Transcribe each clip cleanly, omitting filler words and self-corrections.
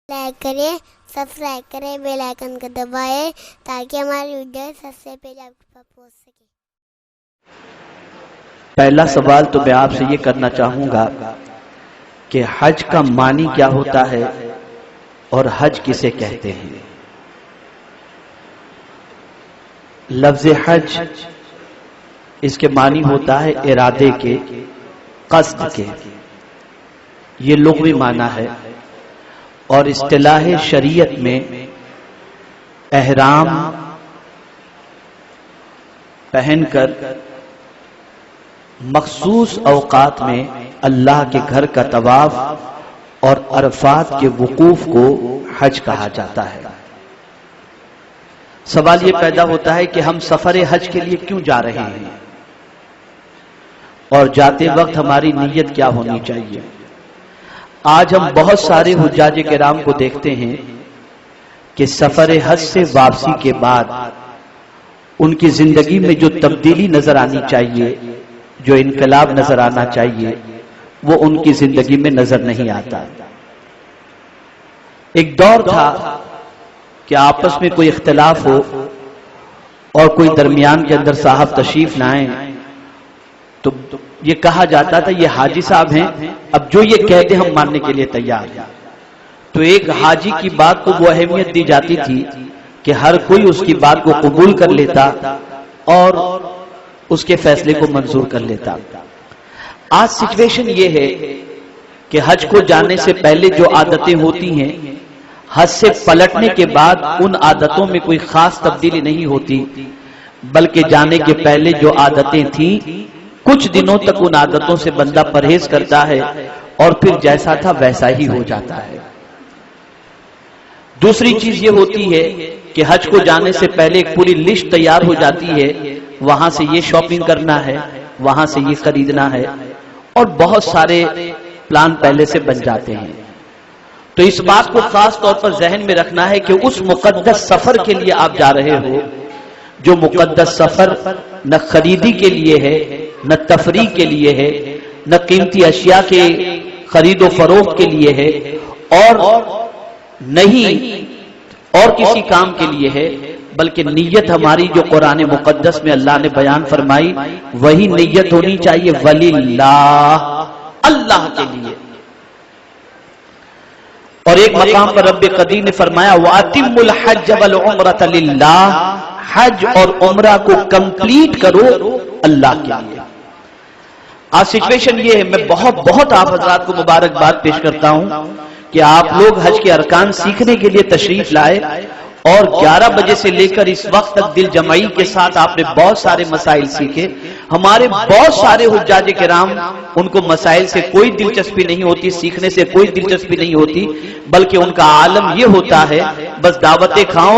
Like کریں، subscribe کریں، bell icon کو دبائیں تاکہ ہماری ویڈیو سب سے پہلے آپ کے پاس پہنچ سکے۔ پہلا سوال تو میں آپ سے یہ کرنا چاہوں گا کہ حج کا معنی کیا ہوتا ہے اور حج کسے کہتے ہیں؟ لفظ حج اس کے معنی ہوتا ہے ارادے کے، قصد کے، یہ لغوی معنی ہے، اور اصطلاح شریعت میں احرام پہن کر مخصوص اوقات میں اللہ کے گھر کا طواف اور عرفات کے وقوف کو حج کہا جاتا ہے۔ سوال یہ پیدا ہوتا ہے کہ ہم سفر حج کے لیے کیوں جا رہے ہیں اور جاتے وقت ہماری نیت کیا ہونی چاہیے؟ آج ہم بہت سارے حجاج کرام کو دیکھتے ہیں کہ سفر حج سے واپسی کے بعد ان کی زندگی میں جو تبدیلی نظر آنی چاہیے، جو انقلاب نظر آنا چاہیے، وہ ان کی زندگی میں نظر نہیں آتا۔ ایک دور تھا کہ آپس میں کوئی اختلاف ہو اور کوئی درمیان کے اندر صاحب تشریف نہ آئیں تو یہ کہا جاتا تھا یہ حاجی صاحب ہیں، اب جو یہ کہہ دیں ہم ماننے کے لیے تیار ہیں۔ تو ایک حاجی کی بات کو وہ اہمیت دی جاتی تھی کہ ہر کوئی اس کی بات کو قبول کر لیتا اور اس کے فیصلے کو منظور کر لیتا۔ آج سچویشن یہ ہے کہ حج کو جانے سے پہلے جو عادتیں ہوتی ہیں، حج سے پلٹنے کے بعد ان عادتوں میں کوئی خاص تبدیلی نہیں ہوتی، بلکہ جانے کے پہلے جو عادتیں تھیں کچھ دنوں تک ان عادتوں سے بندہ پرہیز کرتا ہے اور پھر جیسا تھا ویسا ہی ہو جاتا ہے۔ دوسری چیز یہ ہوتی ہے کہ حج کو جانے سے پہلے ایک پوری لسٹ تیار ہو جاتی ہے، وہاں سے یہ شاپنگ کرنا ہے، وہاں سے یہ خریدنا ہے، اور بہت سارے پلان پہلے سے بن جاتے ہیں۔ تو اس بات کو خاص طور پر ذہن میں رکھنا ہے کہ اس مقدس سفر کے لیے آپ جا رہے ہو، جو مقدس سفر نہ خریدی کے لیے ہے، نہ تفریح کے لیے ہے، نہ قیمتی اشیاء کے خرید و فروخت کے لیے ہے، اور نہیں اور کسی کام کے لیے ہے، بلکہ نیت ہماری جو قرآن مقدس میں اللہ نے بیان فرمائی وہی نیت ہونی چاہیے، وَلِلَّهِ، اللہ کے لیے۔ اور ایک مقام پر رب قدیر نے فرمایا وَأَتِمُّ الْحَجَّ وَالْعُمْرَةَ لِلَّهِ، حج اور عمرہ کو کمپلیٹ کرو اللہ کے لیے۔ آج سچویشن یہ ہے، میں بہت آپ حضرات کو مبارکباد پیش کرتا ہوں کہ آپ لوگ حج کے ارکان سیکھنے کے لیے تشریف لائے، اور 11 بجے سے لے کر اس وقت تک دل جمعی کے ساتھ آپ نے بہت سارے مسائل سیکھے۔ ہمارے بہت سارے حجاج کرام ان کو مسائل سے کوئی دلچسپی نہیں ہوتی، سیکھنے سے کوئی دلچسپی نہیں ہوتی، بلکہ ان کا عالم یہ ہوتا ہے بس دعوتیں کھاؤ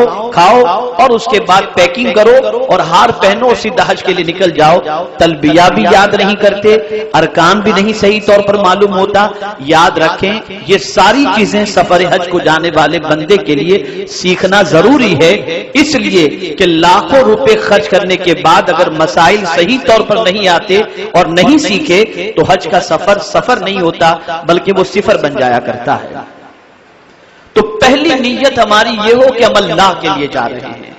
اور اس کے بعد پیکنگ کرو اور ہار پہنو اور سیدھا حج کے لیے نکل جاؤ۔ تلبیہ بھی یاد نہیں کرتے، ارکان بھی نہیں صحیح طور پر معلوم ہوتا۔ یاد رکھیں یہ ساری چیزیں سفر حج کو جانے والے بندے کے لیے سیکھنا ضروری ہے، اس لیے کہ لاکھوں روپے خرچ کرنے کے بعد اگر مسائل صحیح طور پر نہیں آتے اور نہیں سیکھے تو حج کا سفر نہیں ہوتا بلکہ وہ صفر بن جایا کرتا ہے۔ تو پہلی نیت ہماری یہ ہو کہ ہم اللہ کے لیے جا رہے ہیں۔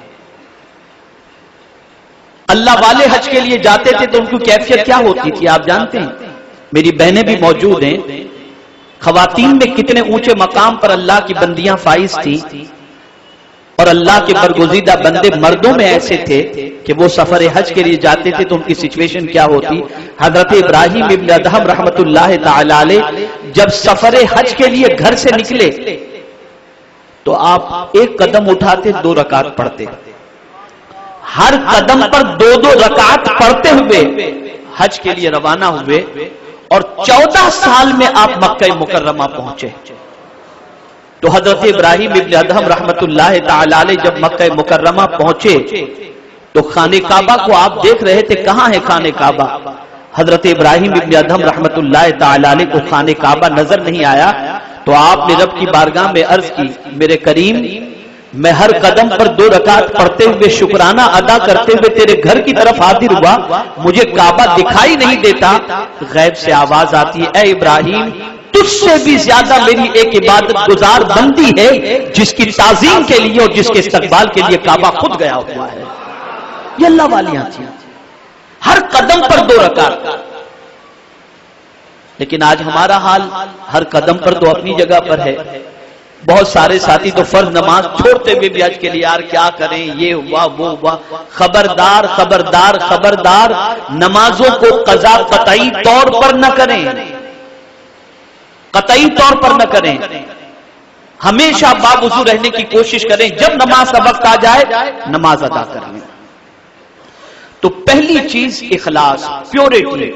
اللہ والے حج کے لیے جاتے تھے تو ان کی کیفیت کیا ہوتی تھی آپ جانتے ہیں؟ میری بہنیں بھی موجود ہیں، خواتین میں کتنے اونچے مقام پر اللہ کی بندیاں فائز تھیں، اور اللہ کے برگزیدہ بندے مردوں میں ایسے تھے کہ وہ سفر حج کے لیے جاتے تھے تو ان کی سچویشن کیا ہوتی۔ حضرت ابراہیم ابن ادہم رحمت اللہ تعالی علیہ جب سفر حج کے لیے گھر سے نکلے تو آپ ایک قدم اٹھاتے 2 رکعت پڑھتے، ہر قدم پر 2 رکعت پڑھتے ہوئے حج کے لیے روانہ ہوئے، اور 14 سال میں آپ مکہ مکرمہ پہنچے۔ تو حضرت ابراہیم ابن ادہم رحمت اللہ تعالی علیہ جب مکہ مکرمہ پہنچے تو خانہ کعبہ کو آپ دیکھ رہے تھے، کہاں ہے خانہ کعبہ؟ حضرت ابراہیم ابن ادہم رحمت اللہ تعالی علیہ کو خانہ کعبہ نظر نہیں آیا، تو آپ نے رب کی بارگاہ میں عرض کی میرے کریم میں ہر قدم پر 2 رکعت پڑھتے ہوئے شکرانہ ادا کرتے ہوئے تیرے گھر کی طرف حاضر ہوا، مجھے کعبہ دکھائی نہیں دیتا۔ غیب سے آواز آتی ہے اے ابراہیم تجھ سے بھی زیادہ میری ایک عبادت گزار بندی ہے جس کی تعظیم کے لیے اور جس کے استقبال کے لیے کعبہ خود گیا ہوا ہے. یہ اللہ والیاں تھیں. ہر قدم پر 2 رکعت. لیکن آج ہمارا حال ہر قدم پر تو اپنی جگہ پر ہے. بہت سارے ساتھی تو فرض نماز چھوڑتے ہوئے بھی حج کے لیے یار کیا کریں، یہ ہوا وہ ہوا. خبردار خبردار خبردار، نمازوں کو قضا قطعی طور پر نہ کریں، قطعی طور پر نہ کریں. ہمیشہ باوضو رہنے کی کوشش کریں. جب نماز کا وقت آ جائے نماز ادا کریں. تو پہلی چیز اخلاص، پیورٹی،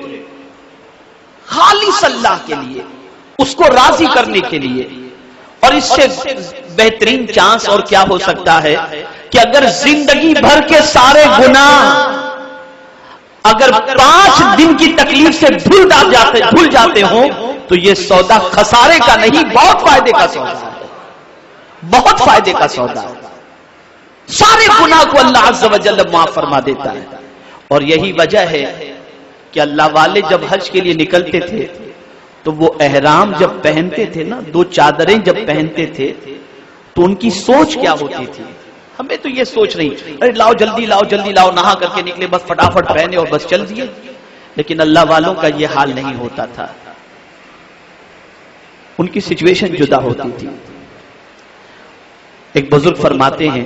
خالص اللہ کے لیے، اس کو راضی کرنے کے لیے. اور اس سے بہترین چانس اور کیا ہو سکتا ہے کہ اگر زندگی بھر کے سارے گناہ اگر 5 دن کی تکلیف سے بھول جاتے ہوں تو یہ سودا خسارے کا نہیں، بہت فائدے کا سودا ہے. بہت فائدے کا سودا ہے. سارے گناہ کو اللہ عز و جل معاف فرما دیتا ہے. اور یہی وجہ ہے کہ اللہ والے جب حج کے لیے نکلتے تھے تو وہ احرام جب پہنتے تھے نا، 2 چادریں جب پہنتے تھے تو ان کی سوچ کیا ہوتی تھی. ہمیں تو یہ سوچ نہیں، ارے لاؤ جلدی لاؤ جلدی لاؤ، نہا کر کے نکلے بس فٹافٹ پہنے اور بس چل دیے. لیکن اللہ والوں کا یہ حال نہیں ہوتا تھا. ان کی سچویشن جدا ہوتی تھی. ایک بزرگ فرماتے ہیں،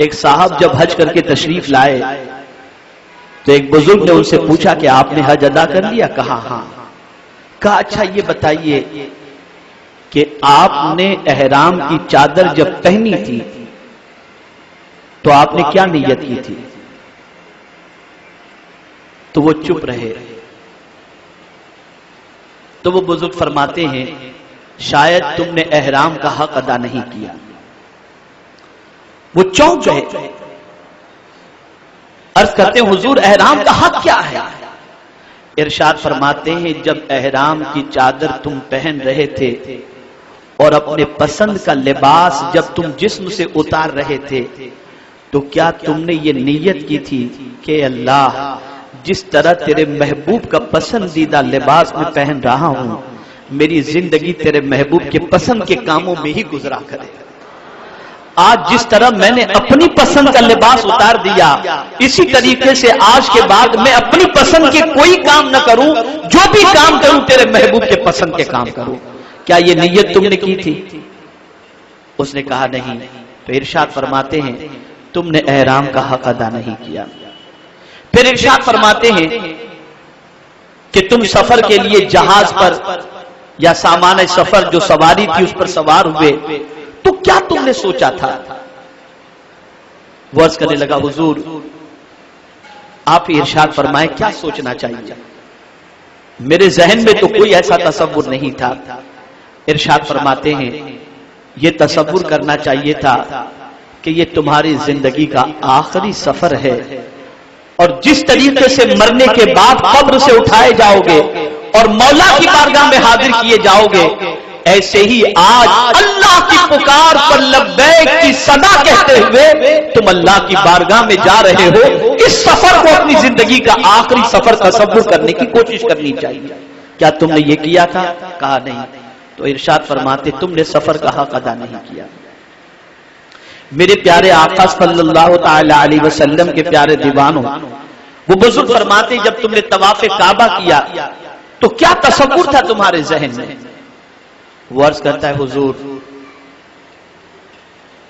ایک صاحب جب حج کر کے تشریف لائے تو ایک بزرگ نے ان سے پوچھا کہ آپ نے حج ادا کر لیا؟ کہا ہاں. کہا اچھا یہ بتائیے کہ آپ نے احرام کی چادر جب پہنی تھی تو آپ نے کیا نیت کی تھی؟ تو وہ چپ رہے. تو وہ بزرگ فرماتے ہیں شاید تم نے احرام کا حق ادا نہیں کیا. وہ چونک گئے. عرض کرتے ہیں حضور احرام کا حق کیا ہے؟ ارشاد فرماتے ہیں جب احرام کی چادر تم پہن رہے تھے اور اپنے پسند کا لباس جب تم جسم سے اتار رہے تھے تو کیا تم نے یہ نیت کی تھی کہ اللہ جس طرح تیرے محبوب کا پسندیدہ لباس میں پہن رہا ہوں میری زندگی تیرے محبوب کے پسند کے کاموں میں ہی گزرا کرے. آج جس طرح میں نے اپنی پسند کا لباس اتار دیا اسی طریقے سے آج کے بعد میں اپنی پسند کے کوئی کام نہ کروں، جو بھی کام کروں تیرے محبوب کے پسند کے کام کروں. کیا یہ نیت تم نے کی تھی؟ اس نے کہا نہیں. تو ارشاد فرماتے ہیں تم نے احرام کا حق ادا نہیں کیا. پھر ارشاد فرماتے ہیں کہ تم سفر کے لیے جہاز پر یا سامان سفر جو سواری تھی اس پر سوار ہوئے تو کیا تم نے سوچا تھا؟ وہ عرض کرنے لگا حضور آپ ارشاد فرمائے کیا سوچنا چاہیے؟ میرے ذہن میں تو کوئی ایسا تصور نہیں تھا. ارشاد فرماتے ہیں یہ تصور کرنا چاہیے تھا کہ یہ تمہاری زندگی کا آخری سفر ہے اور جس طریقے سے مرنے کے بعد قبر سے اٹھائے جاؤ گے اور مولا کی بارگاہ میں حاضر کیے جاؤ گے ایسے ہی آج اللہ کی پکار پر لبیک کی صدا کہتے ہوئے تم اللہ کی بارگاہ میں جا رہے ہو. اس سفر کو اپنی زندگی کا آخری سفر تصور کرنے کی کوشش کرنی چاہیے. کیا تم نے یہ کیا تھا؟ کہا نہیں. تو ارشاد فرماتے تم نے سفر کا حق ادا نہیں کیا. میرے پیارے آقا صلی اللہ تعالی علیہ وسلم کے پیارے دیوانوں، وہ بزرگ فرماتے جب تم نے طواف کعبہ کیا تو کیا تصور تھا تمہارے ذہن میں؟ وہ عرض کرتا ہے حضور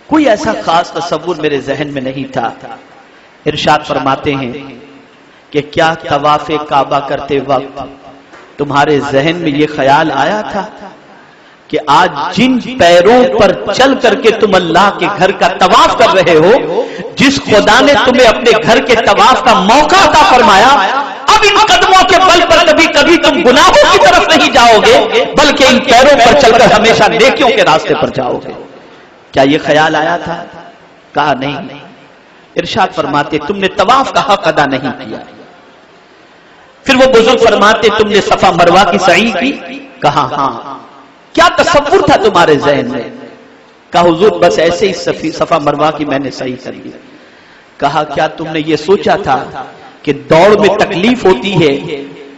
کوئی ایسا خاص تصور میرے ذہن میں نہیں تھا. ارشاد فرماتے ہیں کہ کیا طواف کعبہ کرتے وقت تمہارے ذہن میں یہ خیال آیا تھا کہ آج جن پیروں پر چل کر کے تم اللہ کے گھر کا طواف کر رہے ہو، جس خدا نے تمہیں اپنے گھر کے طواف کا موقع عطا فرمایا، اب ان قدموں کے بل پر کبھی کبھی تم گناہوں کی طرف نہیں جاؤ گے بلکہ ان پیروں پر چل کر ہمیشہ نیکیوں کے راستے پر جاؤ گے. کیا یہ خیال آیا تھا؟ کہا نہیں. ارشاد فرماتے تم نے طواف کا حق ادا نہیں کیا. پھر وہ بزرگ فرماتے تم نے صفا مروہ کی سعی کی؟ کہا ہاں. کیا تصور تھا تمہارے ذہن میں؟ کہا حضور بس ایسے ہی صفا مروہ کی میں نے صحیح کر لی. کہا کیا تم نے یہ سوچا تھا کہ دوڑ میں تکلیف ہوتی ہے،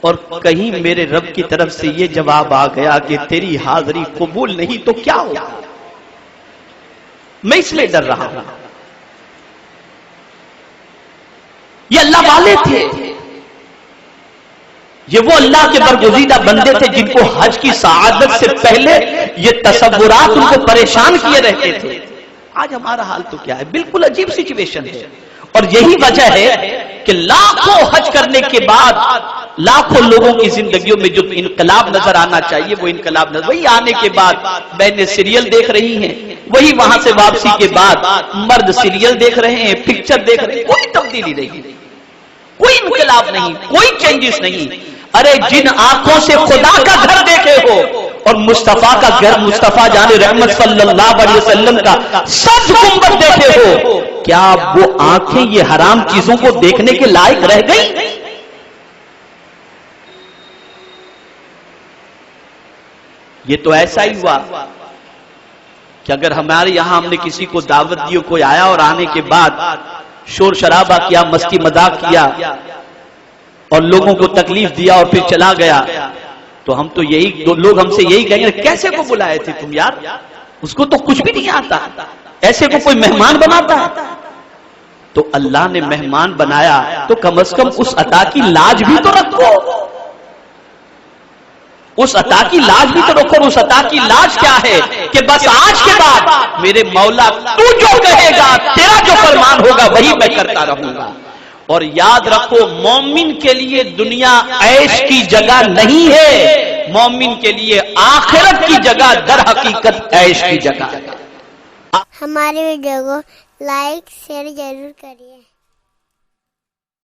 اور کہیں میرے رب کی طرف سے یہ جواب آ گیا کہ تیری حاضری قبول نہیں تو کیا ہوگا؟ میں اس لیے ڈر رہا ہوں. یہ اللہ والے تھے، یہ وہ اللہ کے برگزیدہ بندے تھے جن کو حج کی سعادت سے پہلے یہ تصورات ان کو پریشان کیے رہتے تھے. آج ہمارا حال تو کیا ہے؟ بالکل عجیب سچویشن ہے. اور یہی وجہ ہے کہ لاکھوں حج کرنے کے بعد لاکھوں لوگوں کی زندگیوں میں جو انقلاب نظر آنا چاہیے وہ انقلاب نظر، وہی آنے کے بعد بہنیں سیریل دیکھ رہی ہیں، وہی وہاں سے واپسی کے بعد مرد سیریل دیکھ رہے ہیں، پکچر دیکھ رہے ہیں. کوئی تبدیلی نہیں، کوئی انقلاب نہیں، کوئی چینجز نہیں. ارے جن آنکھوں سے خدا کا گھر دیکھے ہو اور مصطفیٰ کا گھر، مصطفیٰ جان رحمت صلی اللہ علیہ وسلم کا سبز گنبد دیکھے ہو، کیا وہ آنکھیں یہ حرام چیزوں کو دیکھنے کے لائق رہ گئی؟ یہ تو ایسا ہی ہوا کہ اگر ہمارے یہاں ہم نے کسی کو دعوت دی، کوئی آیا اور آنے کے بعد شور شرابہ کیا، مستی مذاق کیا اور لوگوں کو تکلیف دیا اور پھر چلا گیا، تو ہم تو یہی لوگ ہم سے یہی کہیں گے کیسے کو بلائے تھے تم یار، اس کو تو کچھ بھی نہیں آتا، ایسے کو کوئی مہمان بناتا ہے؟ تو اللہ نے مہمان بنایا تو کم از کم اس عطا کی لاج بھی تو رکھو، اس عطا کی لاج بھی تو رکھو. اس عطا کی لاج کیا ہے کہ بس آج کے بعد میرے مولا تو جو کہے گا، تیرا جو فرمان ہوگا وہی میں کرتا رہوں گا. اور یاد رکھو مومن کے لیے دنیا عیش کی جگہ نہیں ہے، مومن کے لیے آخرت کی جگہ در حقیقت عیش کی جگہ ہے. ہمارے ویڈیو کو لائک شیئر ضرور کریے.